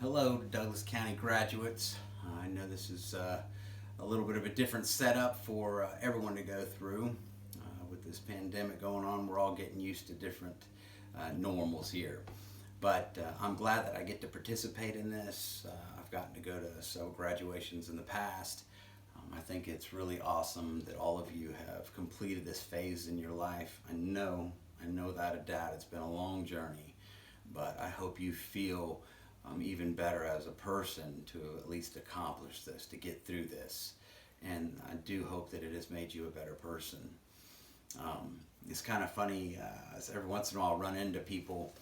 Hello, Douglas County graduates. I know this is a little bit of a different setup for everyone to go through. With this pandemic going on, we're all getting used to different normals here. But I'm glad that I get to participate in this. I've gotten to go to several graduations in the past. I think it's really awesome that all of you have completed this phase in your life. I know without a doubt it's been a long journey, but I hope you feel even better as a person to at least accomplish this, to get through this. And I do hope that it has made you a better person. It's kind of funny, every once in a while I'll run into people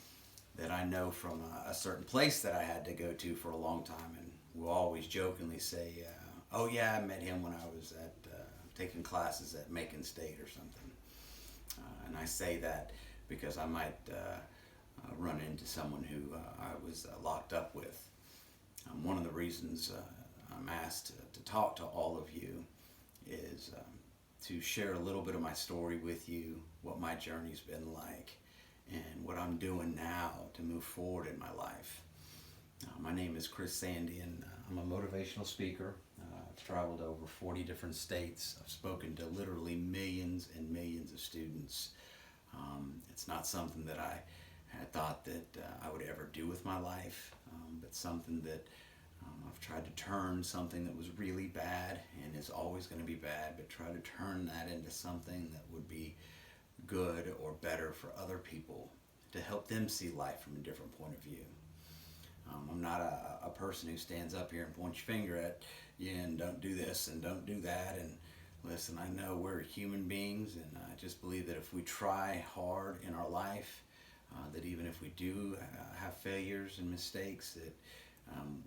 that I know from a certain place that I had to go to for a long time, and we'll always jokingly say, oh yeah, I met him when I was at taking classes at Macon State or something. And I say that because I might run into someone who I was locked up with. One of the reasons I'm asked to talk to all of you is to share a little bit of my story with you, what my journey's been like, and what I'm doing now to move forward in my life. My name is Chris Sandy, and I'm a motivational speaker. I've traveled to over 40 different states. I've spoken to literally millions and millions of students. It's not something that I had thought that I would ever do with my life, but something that I've tried to turn something that was really bad and is always going to be bad, but try to turn that into something that would be good or better for other people, to help them see life from a different point of view. I'm not a person who stands up here and points your finger at you and don't do this and don't do that. And listen, I know we're human beings, and I just believe that if we try hard in our life, that even if we do have failures and mistakes, that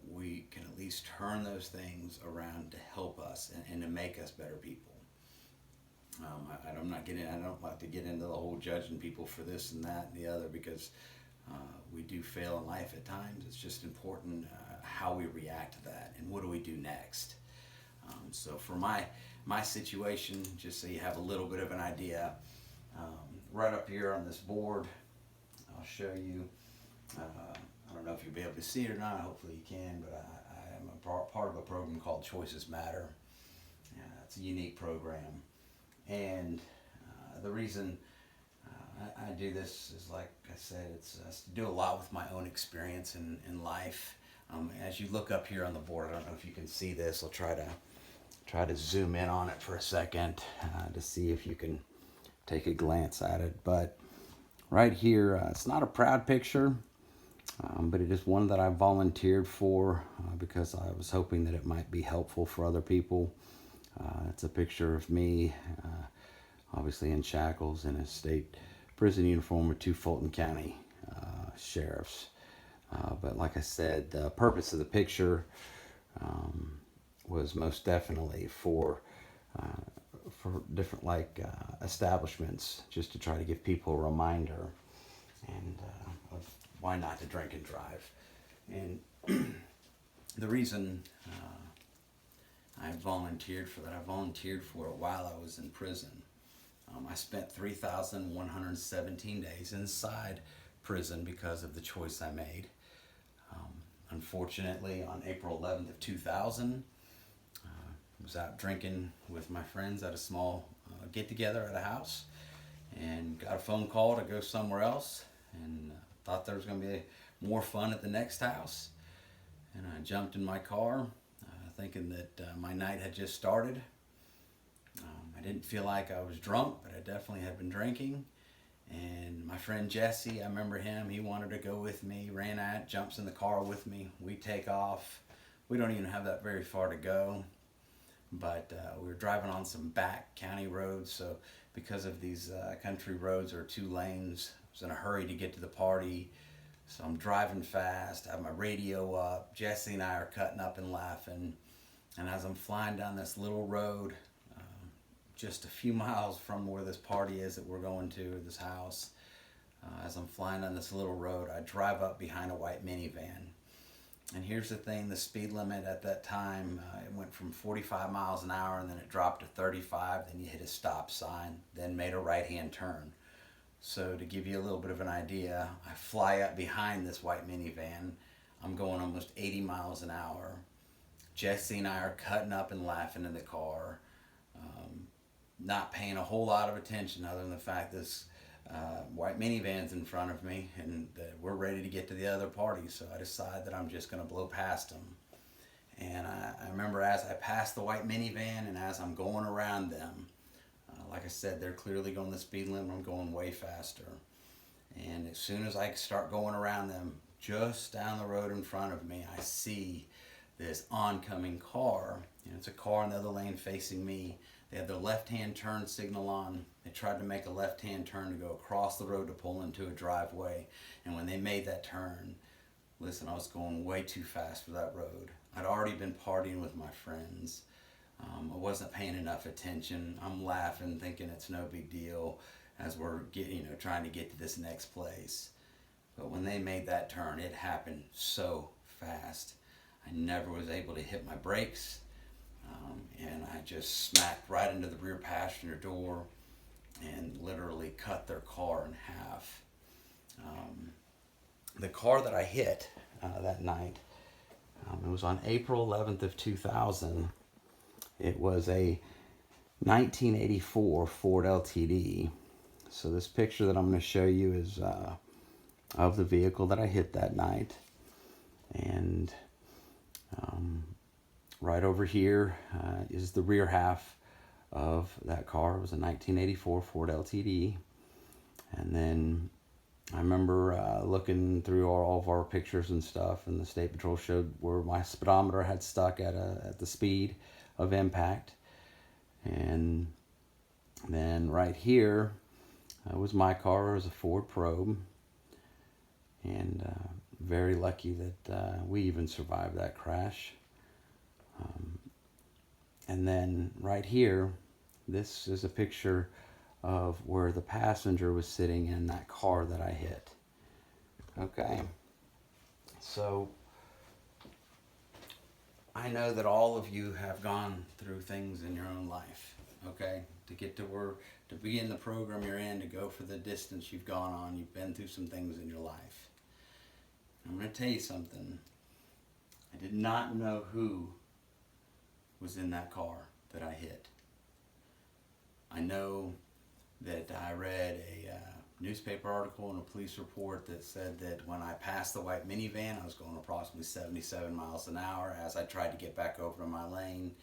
we can at least turn those things around to help us and to make us better people. I don't like to get into the whole judging people for this and that and the other, because we do fail in life at times. It's just important how we react to that and what do we do next. So for my situation, just so you have a little bit of an idea, right up here on this board, I'll show you. I don't know if you'll be able to see it or not. Hopefully you can, but I am a part of a program called Choices Matter. It's a unique program, and the reason I do this is, like I said, it's to do a lot with my own experience in life. As you look up here on the board, I don't know if you can see this. I'll try to zoom in on it for a second to see if you can take a glance at it. But right here, it's not a proud picture, but it is one that I volunteered for because I was hoping that it might be helpful for other people. It's a picture of me, obviously in shackles in a state prison uniform with two Fulton County sheriffs. But like I said, the purpose of the picture was most definitely for different establishments, just to try to give people a reminder and of why not to drink and drive. And the reason I volunteered for that, I volunteered for it while I was in prison. I spent 3,117 days inside prison because of the choice I made. Unfortunately, on April 11th of 2000, I was out drinking with my friends at a small get-together at a house, and got a phone call to go somewhere else, and thought there was going to be more fun at the next house. And I jumped in my car, thinking that my night had just started. I didn't feel like I was drunk, but I definitely had been drinking. And my friend Jesse, I remember him, he wanted to go with me, ran out, jumps in the car with me. We take off. We don't even have that very far to go, but we were driving on some back county roads, so because of these country roads are 2 lanes, I was in a hurry to get to the party, so I'm driving fast, I have my radio up, Jesse and I are cutting up and laughing, and as I'm flying down this little road, just a few miles from where this party is that we're going to, this house, as I'm flying down this little road, I drive up behind a white minivan. And here's the thing, the speed limit at that time, it went from 45 miles an hour, and then it dropped to 35, then you hit a stop sign, then made a right-hand turn. So to give you a little bit of an idea, I fly up behind this white minivan, I'm going almost 80 miles an hour. Jesse and I are cutting up and laughing in the car, not paying a whole lot of attention other than the fact this white minivan's in front of me and that we're ready to get to the other party. So I decide that I'm just going to blow past them. And I remember as I passed the white minivan and as I'm going around them, like I said, they're clearly going the speed limit. I'm going way faster. And as soon as I start going around them, just down the road in front of me, I see this oncoming car. It's a car in the other lane facing me. They had their left-hand turn signal on. They tried to make a left-hand turn to go across the road to pull into a driveway. And when they made that turn, listen, I was going way too fast for that road. I'd already been partying with my friends. I wasn't paying enough attention. I'm laughing, thinking it's no big deal as we're trying to get to this next place. But when they made that turn, it happened so fast. I never was able to hit my brakes, and I just smacked right into the rear passenger door and literally cut their car in half. The car that I hit that night, it was on April 11th of 2000. It was a 1984 Ford LTD. So this picture that I'm going to show you is of the vehicle that I hit that night. And right over here is the rear half of that car. It was a 1984 Ford LTD. And then I remember looking through all of our pictures and stuff, and the State Patrol showed where my speedometer had stuck at the speed of impact. And then right here was my car. It was a Ford Probe. And very lucky that we even survived that crash. And then right here, this is a picture of where the passenger was sitting in that car that I hit. Okay, so I know that all of you have gone through things in your own life, okay? To get to begin the program you're in, to go for the distance you've gone on, you've been through some things in your life. I'm going to tell you something. I did not know who was in that car that I hit. I know that I read a newspaper article and a police report that said that when I passed the white minivan, I was going approximately 77 miles an hour. As I tried to get back over to my lane,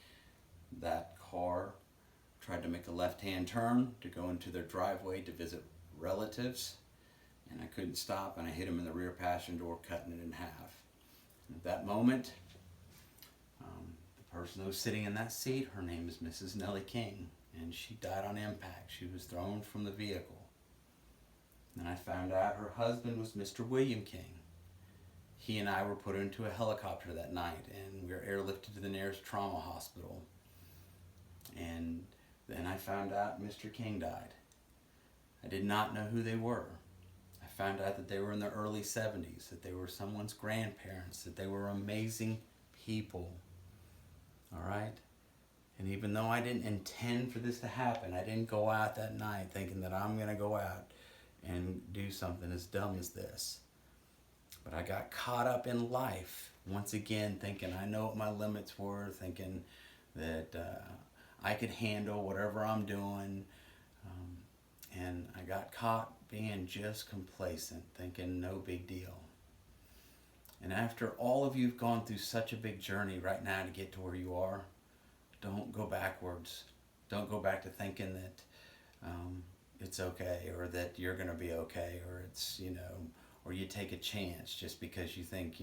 that car tried to make a left-hand turn to go into their driveway to visit relatives, and I couldn't stop, and I hit him in the rear passenger door, cutting it in half. And at that moment, the person who was sitting in that seat, her name is Mrs. Nellie King, and she died on impact. She was thrown from the vehicle. And I found out her husband was Mr. William King. He and I were put into a helicopter that night, and we were airlifted to the nearest trauma hospital. And then I found out Mr. King died. I did not know who they were. I found out that they were in their early 70s, that they were someone's grandparents, that they were amazing people. All right? And even though I didn't intend for this to happen, I didn't go out that night thinking that I'm going to go out and do something as dumb as this. But I got caught up in life, once again, thinking I know what my limits were, thinking that I could handle whatever I'm doing. And I got caught being just complacent, thinking no big deal. And after all of you've gone through such a big journey right now to get to where you are, don't go backwards. Don't go back to thinking that it's okay, or that you're going to be okay, or it's, or you take a chance just because you think,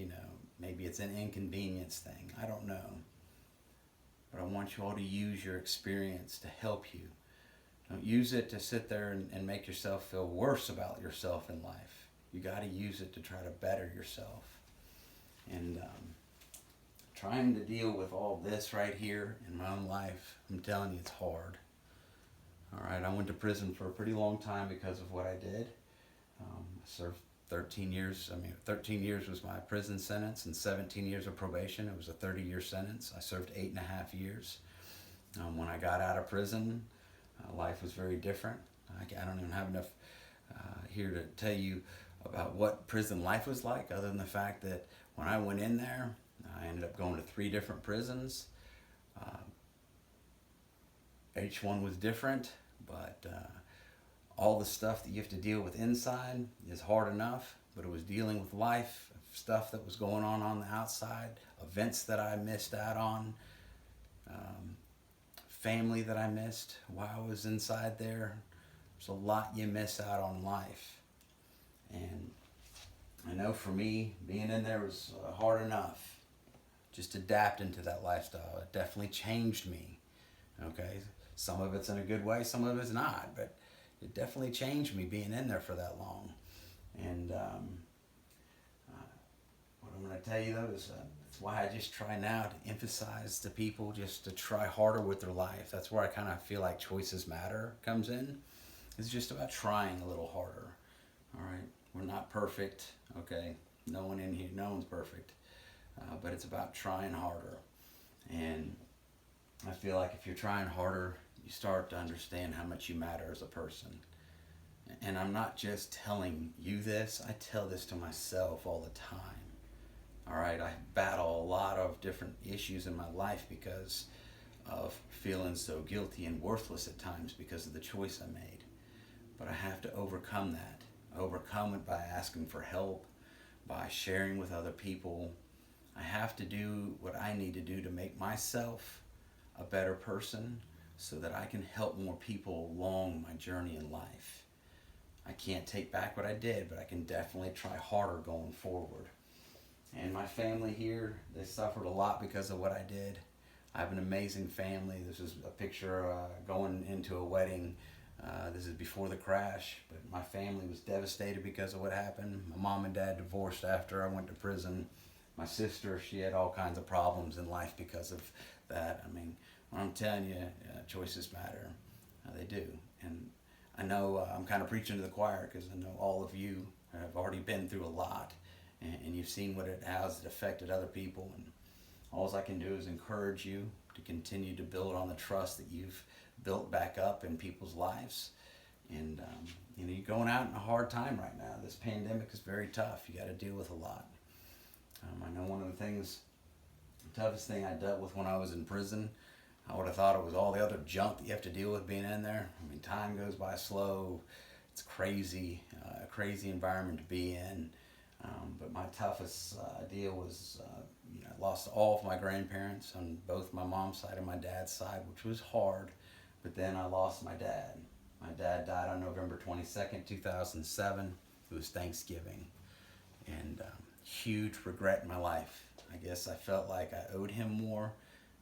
maybe it's an inconvenience thing. I don't know. But I want you all to use your experience to help you. Don't use it to sit there and make yourself feel worse about yourself in life. You got to use it to try to better yourself. And trying to deal with all this right here in my own life, I'm telling you, it's hard. All right, I went to prison for a pretty long time because of what I did. I served 13 years. 13 years was my prison sentence and 17 years of probation. It was a 30-year sentence. I served 8.5 years. When I got out of prison, life was very different. I don't even have enough here to tell you about what prison life was like, other than the fact that when I went in there, I ended up going to 3 different prisons. Uh, each one was different, but all the stuff that you have to deal with inside is hard enough, but it was dealing with life, stuff that was going on the outside, events that I missed out on, um, family that I missed while I was inside there. There's a lot you miss out on life. And I know for me, being in there was hard enough. Just adapting to that lifestyle. It definitely changed me. Okay, some of it's in a good way, some of it's not, but it definitely changed me being in there for that long. And what I'm going to tell you though is that's why I just try now to emphasize to people just to try harder with their life. That's where I kind of feel like Choices Matter comes in. It's just about trying a little harder. All right, we're not perfect. Okay, no one in here, no one's perfect, but it's about trying harder. And I feel like if you're trying harder, you start to understand how much you matter as a person. And I'm not just telling you this, I tell this to myself all the time. All right, I battle a lot of different issues in my life because of feeling so guilty and worthless at times because of the choice I made. But I have to overcome that. Overcome it by asking for help, by sharing with other people. I have to do what I need to do to make myself a better person so that I can help more people along my journey in life. I can't take back what I did, but I can definitely try harder going forward. And my family here, they suffered a lot because of what I did. I have an amazing family. This is a picture going into a wedding. This is before the crash, but my family was devastated because of what happened. My mom and dad divorced after I went to prison. My sister, she had all kinds of problems in life because of that. I mean, when I'm telling you, choices matter. They do. And I know I'm kind of preaching to the choir because I know all of you have already been through a lot, and you've seen how it affected other people. And all I can do is encourage you to continue to build on the trust that you've built back up in people's lives. And you're going out in a hard time right now. This pandemic is very tough. You got to deal with a lot. I know one of the things, the toughest thing I dealt with when I was in prison, I would have thought it was all the other junk that you have to deal with being in there. I mean, time goes by slow. It's crazy, a crazy environment to be in. But my toughest deal was, I lost all of my grandparents on both my mom's side and my dad's side, which was hard. But then I lost my dad. My dad died on November 22nd, 2007. It was Thanksgiving. And huge regret in my life. I guess I felt like I owed him more,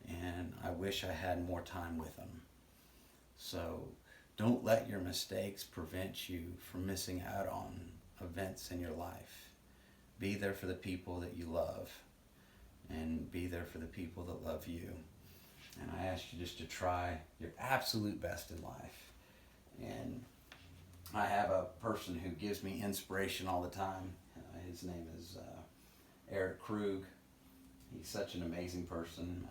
and I wish I had more time with him. So don't let your mistakes prevent you from missing out on events in your life. Be there for the people that you love, and be there for the people that love you. And I ask you just to try your absolute best in life. And I have a person who gives me inspiration all the time. His name is Eric Krug. He's such an amazing person.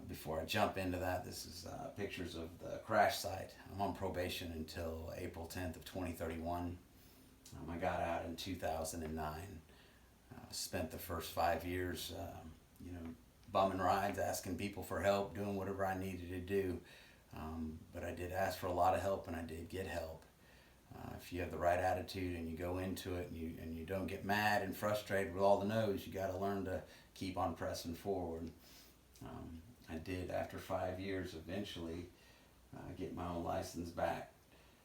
Before I jump into that, this is pictures of the crash site. I'm on probation until April 10th of 2031. I got out in 2009. Spent the first 5 years, bumming rides, asking people for help, doing whatever I needed to do. But I did ask for a lot of help, and I did get help. If you have the right attitude and you go into it and you don't get mad and frustrated with all the no's, you got to learn to keep on pressing forward. I did, after 5 years, eventually get my own license back.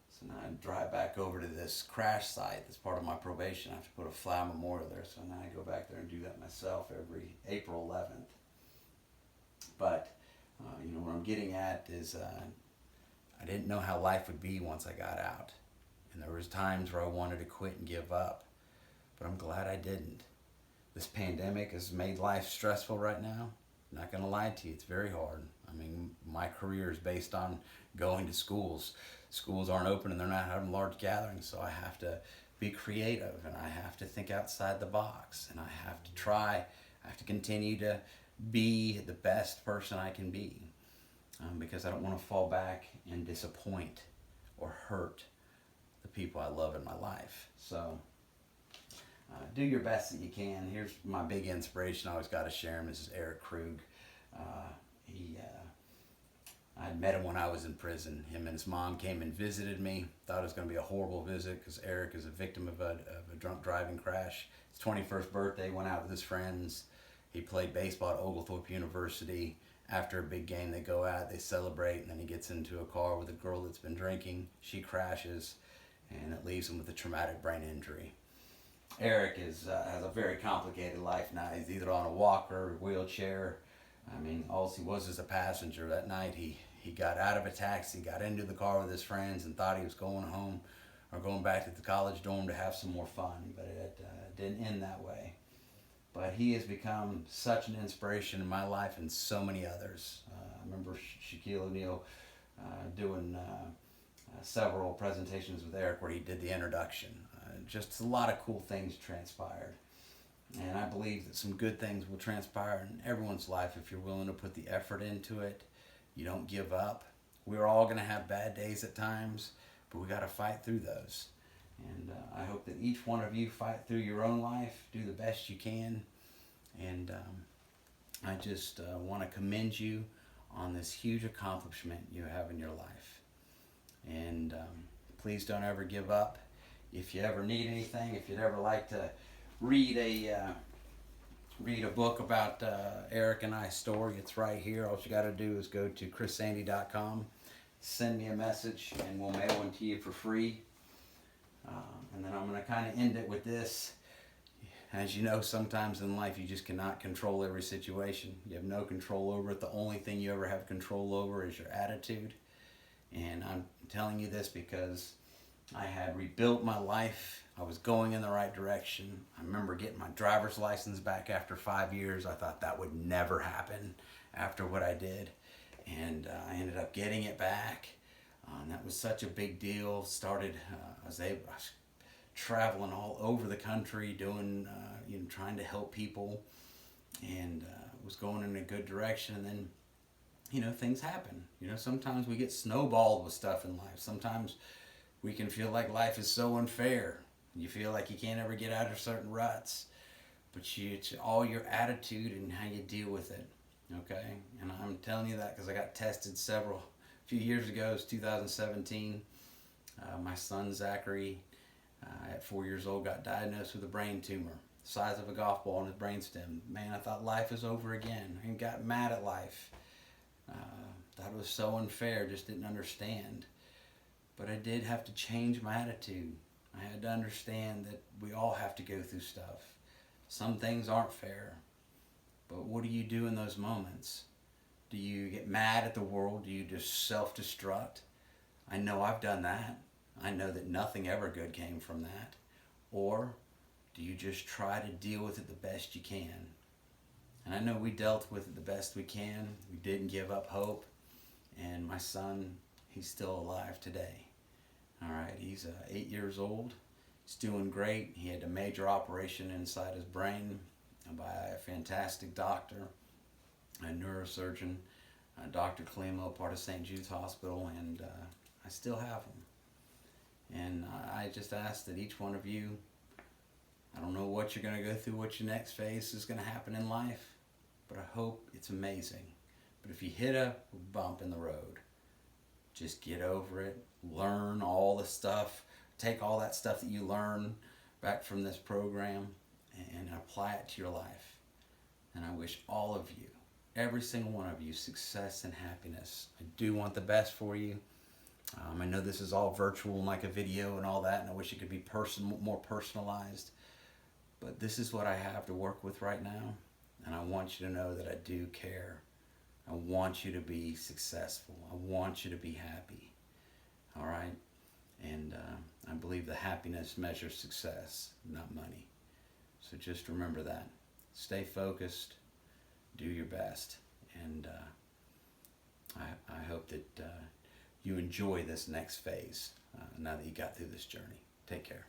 So now I drive back over to this crash site that's part of my probation. I have to put a flower memorial there, so now I go back there and do that myself every April 11th. But, what I'm getting at is I didn't know how life would be once I got out. And there was times where I wanted to quit and give up, but I'm glad I didn't. This pandemic has made life stressful right now. I'm not going to lie to you, it's very hard. I mean, my career is based on going to schools. Schools aren't open and they're not having large gatherings, so I have to be creative and I have to think outside the box and I have to try, I have to continue to be the best person I can be because I don't want to fall back and disappoint or hurt the people I love in my life. So do your best that you can. Here's my big inspiration. I always got to share him. This is Eric Krug. I met him when I was in prison. Him and his mom came and visited me. Thought it was going to be a horrible visit because Eric is a victim of a drunk driving crash. His 21st birthday, went out with his friends. He played baseball at Oglethorpe University. After a big game, they go out, they celebrate, and then he gets into a car with a girl that's been drinking. She crashes, and it leaves him with a traumatic brain injury. Eric has a very complicated life now. He's either on a walker or wheelchair. I mean, all he was a passenger. That night he got out of a taxi, got into the car with his friends, and thought he was going home or going back to the college dorm to have some more fun, but it didn't end that way. But he has become such an inspiration in my life and so many others. I remember Shaquille O'Neal doing several presentations with Eric where he did the introduction. Just a lot of cool things transpired. And I believe that some good things will transpire in everyone's life if you're willing to put the effort into it. You don't give up. We're all going to have bad days at times, but we got to fight through those. And I hope that each one of you fight through your own life, do the best you can. And I just want to commend you on this huge accomplishment you have in your life. And please don't ever give up. If you ever need anything, if you'd ever like to read a book about Eric and I's story, it's right here. All you got to do is go to chrissandy.com, send me a message, and we'll mail one to you for free. And then I'm going to kind of end it with this. As you know, sometimes in life you just cannot control every situation. You have no control over it. The only thing you ever have control over is your attitude. And I'm telling you this because I had rebuilt my life. I was going in the right direction. I remember getting my driver's license back after 5 years. I thought that would never happen after what I did. And I ended up getting it back. And that was such a big deal. I was traveling all over the country doing, trying to help people, and was going in a good direction. And then, things happen. Sometimes we get snowballed with stuff in life. Sometimes we can feel like life is so unfair. You feel like you can't ever get out of certain ruts. But it's all your attitude and how you deal with it. Okay? And I'm telling you that because I got tested a few years ago. It was 2017. My son Zachary, at 4 years old, got diagnosed with a brain tumor the size of a golf ball in his brainstem. Man, I thought life was over again. I got mad at life. Thought it was so unfair, just didn't understand. But I did have to change my attitude. I had to understand that we all have to go through stuff. Some things aren't fair. But what do you do in those moments? Do you get mad at the world? Do you just self-destruct? I know I've done that. I know that nothing ever good came from that. Or do you just try to deal with it the best you can? And I know we dealt with it the best we can. We didn't give up hope. And my son, he's still alive today. All right, he's 8 years old. He's doing great. He had a major operation inside his brain by a fantastic doctor, a neurosurgeon, Dr. Kalimo, part of St. Jude's Hospital, and I still have him. And I just ask that each one of you, I don't know what you're going to go through, what your next phase is going to happen in life, but I hope it's amazing. But if you hit a bump in the road, just get over it, learn all the stuff, take all that stuff that you learn back from this program and apply it to your life. And I wish all of you, every single one of you, success and happiness. I do want the best for you. I know this is all virtual and like a video and all that, and I wish it could be more personalized. But this is what I have to work with right now, and I want you to know that I do care. I want you to be successful. I want you to be happy. All right? And I believe the happiness measures success, not money. So just remember that. Stay focused. Do your best. And I hope that you enjoy this next phase now that you got through this journey. Take care.